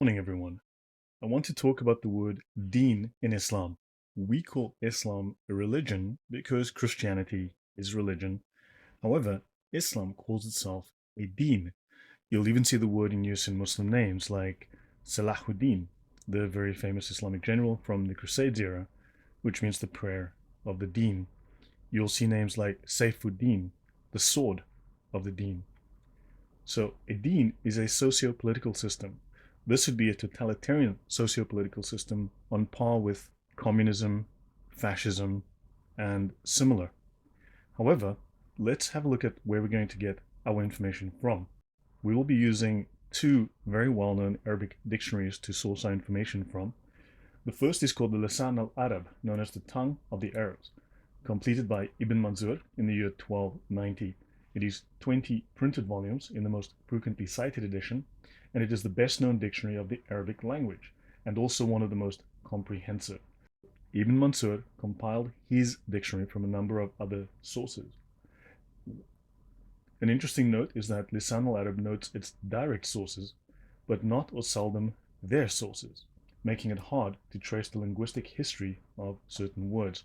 Morning, everyone. I want to talk about the word deen in Islam. We call Islam a religion because Christianity is religion. However, Islam calls itself a deen. You'll even see the word in use in Muslim names like Salahuddin, the very famous Islamic general from the Crusades era, which means the prayer of the deen. You'll see names like Saifuddin, the sword of the deen. So a deen is a socio-political system. This would be a totalitarian socio-political system on par with communism, fascism, and similar. However, let's have a look at where we're going to get our information from. We will be using two very well-known Arabic dictionaries to source our information from. The first is called the Lisan al-Arab, known as the Tongue of the Arabs, completed by Ibn Manzur in the year 1290. It is 20 printed volumes in the most frequently cited edition, and it is the best known dictionary of the Arabic language, and also one of the most comprehensive. Ibn Mansur compiled his dictionary from a number of other sources. An interesting note is that Lisan al-Arab notes its direct sources, but not or seldom their sources, making it hard to trace the linguistic history of certain words.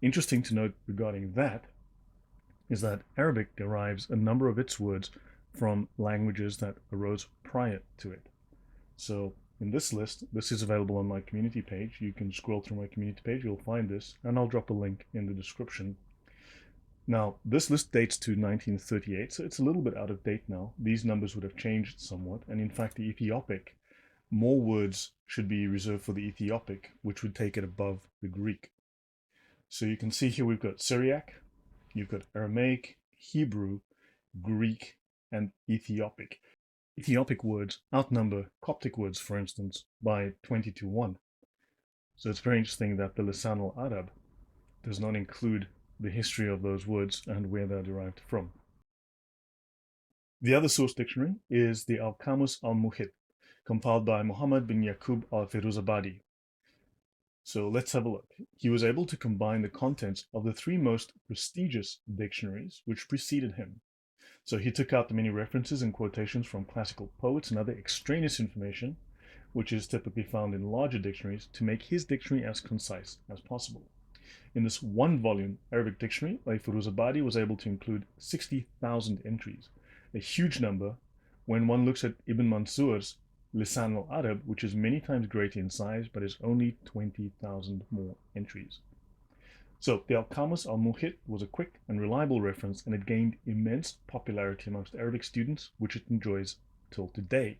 Interesting to note regarding that is that Arabic derives a number of its words from languages that arose prior to it. So in this list, this is available on my community page. You can scroll through my community page, you'll find this, and I'll drop a link in the description. Now, this list dates to 1938, so it's a little bit out of date now. These numbers would have changed somewhat, and in fact, the Ethiopic, more words should be reserved for the Ethiopic, which would take it above the Greek. So you can see here we've got Syriac, you've got Aramaic, Hebrew, Greek, and Ethiopic. Ethiopic words outnumber Coptic words, for instance, by 20 to 1. So it's very interesting that the Lisan al-Arab does not include the history of those words and where they're derived from. The other source dictionary is the Al-Qamus al-Muhit, compiled by Muhammad bin Yaqub al-Firuzabadi. So let's have a look. He was able to combine the contents of the three most prestigious dictionaries which preceded him. So he took out the many references and quotations from classical poets and other extraneous information, which is typically found in larger dictionaries, to make his dictionary as concise as possible. In this one-volume Arabic dictionary, Firuzabadi was able to include 60,000 entries, a huge number when one looks at Ibn Mansur's Lisan al-Arab, which is many times greater in size, but is only 20,000 more entries. So the Al-Qamus al-Muhit was a quick and reliable reference, and it gained immense popularity amongst Arabic students, which it enjoys till today.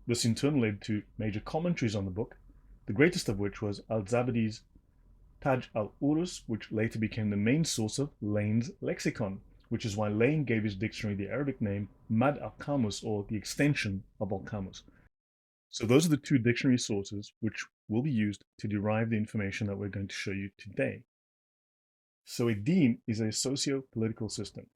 This in turn led to major commentaries on the book, the greatest of which was Al-Zabadi's Taj al-Urus, which later became the main source of Lane's lexicon, which is why Lane gave his dictionary the Arabic name Mad al-Qamus, or the extension of Al-Qamus. So those are the two dictionary sources which will be used to derive the information that we're going to show you today. So a deen is a socio-political system.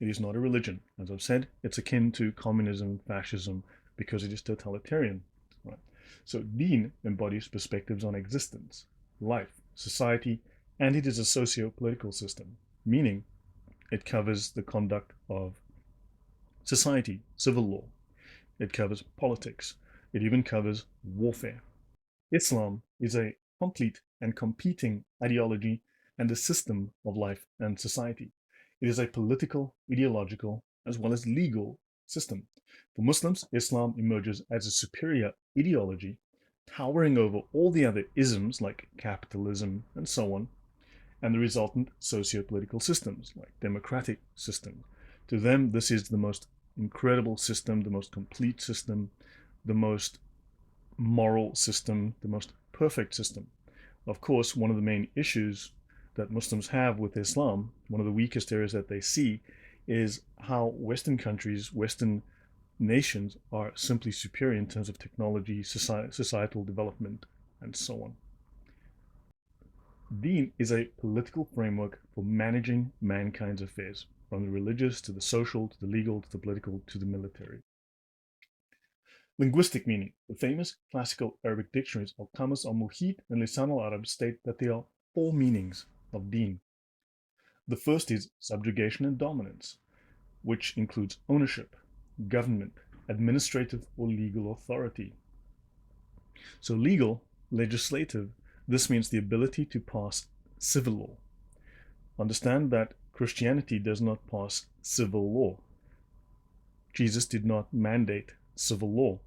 It is not a religion. As I've said, it's akin to communism, fascism, because it is totalitarian. Right? So deen embodies perspectives on existence, life, society, and it is a socio-political system, meaning it covers the conduct of society, civil law. It covers politics. It even covers warfare. Islam is a complete and competing ideology and a system of life and society. It is a political, ideological, as well as legal system. For Muslims, Islam emerges as a superior ideology, towering over all the other isms like capitalism and so on, and the resultant socio-political systems like democratic systems. To them, this is the most incredible system, the most complete system, the most moral system, the most perfect system. Of course, one of the main issues that Muslims have with Islam, one of the weakest areas that they see, is how Western countries, Western nations are simply superior in terms of technology, societal development, and so on. Deen is a political framework for managing mankind's affairs, from the religious to the social to the legal to the political to the military. Linguistic meaning. The famous classical Arabic dictionaries Al-Qamus al-Muhit and Lisan al-Arab state that there are four meanings of deen. The first is subjugation and dominance, which includes ownership, government, administrative or legal authority. So legal, legislative, this means the ability to pass civil law. Understand that Christianity does not pass civil law. Jesus did not mandate civil law.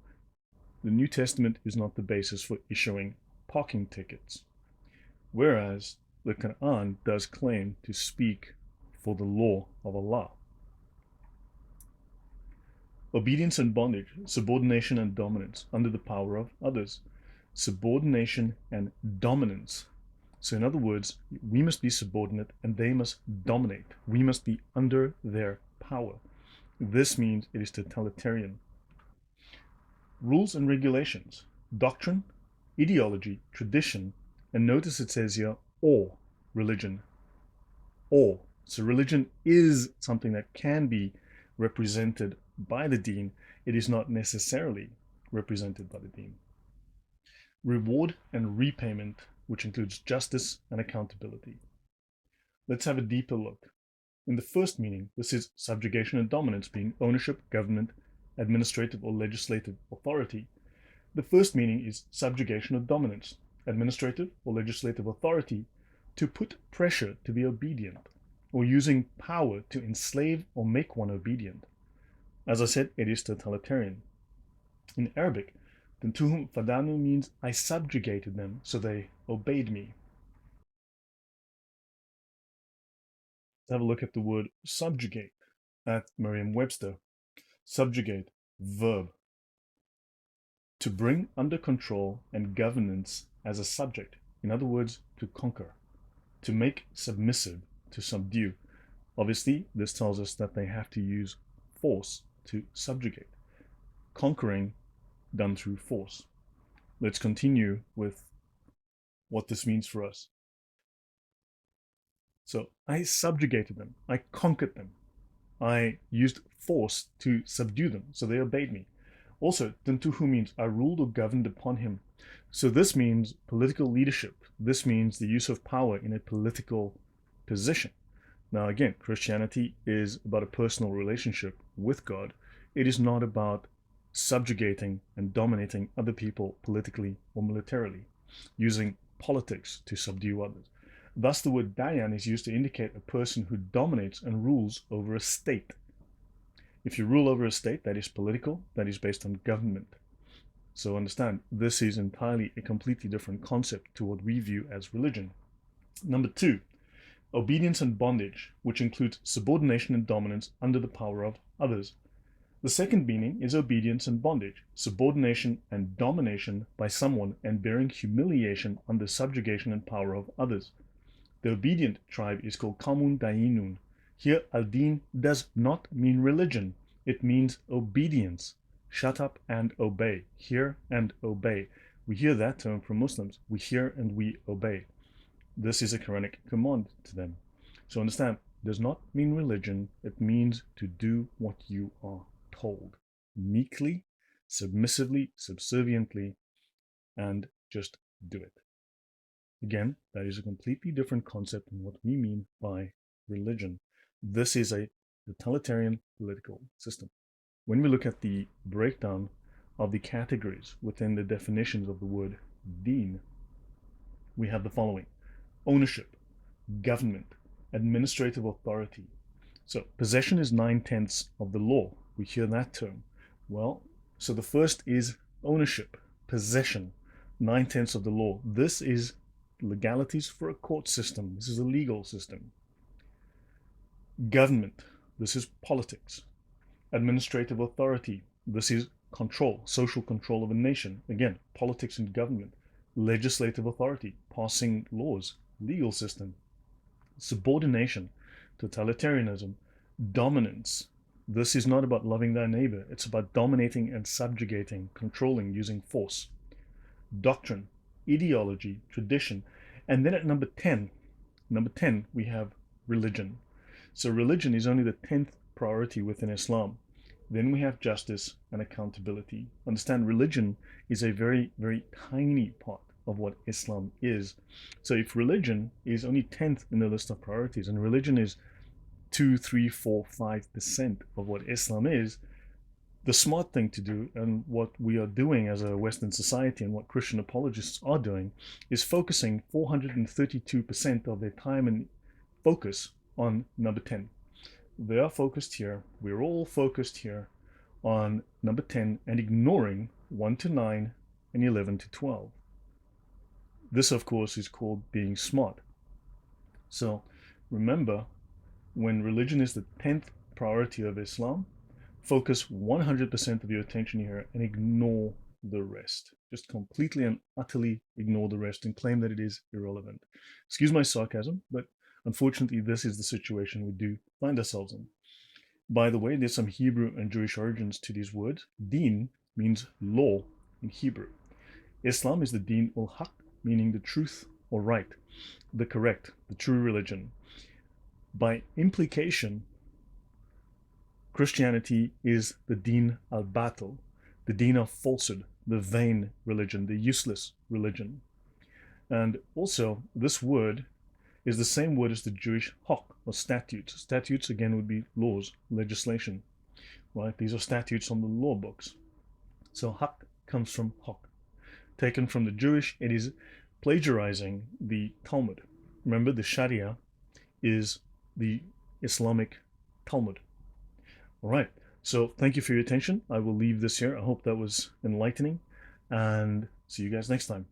The New Testament is not the basis for issuing parking tickets. Whereas the Qur'an does claim to speak for the law of Allah. Obedience and bondage, subordination and dominance under the power of others. Subordination and dominance. So in other words, we must be subordinate and they must dominate. We must be under their power. This means it is totalitarian. Rules and regulations, doctrine, ideology, tradition, and notice it says here, or religion. Or. So religion is something that can be represented by the DEEN. It is not necessarily represented by the DEEN. Reward and repayment, which includes justice and accountability. Let's have a deeper look. In the first meaning, this is subjugation and dominance, being ownership, government, administrative or legislative authority. The first meaning is subjugation or dominance, administrative or legislative authority to put pressure to be obedient, or using power to enslave or make one obedient. As I said, it is totalitarian. In Arabic, Tentuhum fadanu means I subjugated them, so they obeyed me. Let's have a look at the word subjugate at Merriam-Webster. Subjugate, verb. To bring under control and governance as a subject. In other words, to conquer. To make submissive, to subdue. Obviously, this tells us that they have to use force to subjugate. Conquering done through force. Let's continue with what this means for us. So I subjugated them. I conquered them. I used force to subdue them, so they obeyed me. Also, Tentuhu means I ruled or governed upon him. So this means political leadership. This means the use of power in a political position. Now again, Christianity is about a personal relationship with God. It is not about subjugating and dominating other people politically or militarily, using politics to subdue others. Thus the word Dayan is used to indicate a person who dominates and rules over a state. If you rule over a state, that is political, that is based on government. So understand, this is entirely a completely different concept to what we view as religion. Number 2, obedience and bondage, which includes subordination and dominance under the power of others. The second meaning is obedience and bondage, subordination and domination by someone and bearing humiliation under subjugation and power of others. The obedient tribe is called Kamun Dayinun. Here, al-Din does not mean religion. It means obedience. Shut up and obey. Hear and obey. We hear that term from Muslims. We hear and we obey. This is a Quranic command to them. So understand, it does not mean religion. It means to do what you are told. Meekly, submissively, subserviently, and just do it. Again, that is a completely different concept than what we mean by religion. This is a totalitarian political system. When we look at the breakdown of the categories within the definitions of the word deen, we have the following: ownership, government, administrative authority. So possession is 9/10 of the law. We hear that term. Well, so the first is ownership, possession, 9/10 of the law. This is legalities for a court system. This is a legal system. Government, this is politics. Administrative authority, this is control, social control of a nation. Again, politics and government. Legislative authority, passing laws, legal system. Subordination, totalitarianism. Dominance, this is not about loving thy neighbor. It's about dominating and subjugating, controlling, using force. Doctrine, ideology, tradition. And then at number 10, we have religion. So religion is only the 10th priority within Islam. Then we have justice and accountability. Understand, religion is a very, very tiny part of what Islam is. So if religion is only 10th in the list of priorities, and religion is 2, 3, 4, 5% of what Islam is, The smart thing to do, and what we are doing as a Western society and what Christian apologists are doing, is focusing 432% of their time and focus on number 10. They are focused here, we're all focused here on number 10 and ignoring 1 to 9 and 11 to 12. This, of course, is called being smart. So remember, when religion is the 10th priority of Islam, focus 100% of your attention here and ignore the rest. Just completely and utterly ignore the rest and claim that it is irrelevant. Excuse my sarcasm, but unfortunately, this is the situation we do find ourselves in. By the way, there's some Hebrew and Jewish origins to these words. Deen means law in Hebrew. Islam is the Deen ul-Haq, meaning the truth or right, the correct, the true religion. By implication, Christianity is the Deen al-Batil, the Deen of falsehood, the vain religion, the useless religion. And also, this word is the same word as the Jewish haq, or statutes. Statutes, again, would be laws, legislation, right? These are statutes on the law books. So haq comes from haq. Taken from the Jewish, it is plagiarizing the Talmud. Remember, the Sharia is the Islamic Talmud. All right, so thank you for your attention. I will leave this here. I hope that was enlightening, and see you guys next time.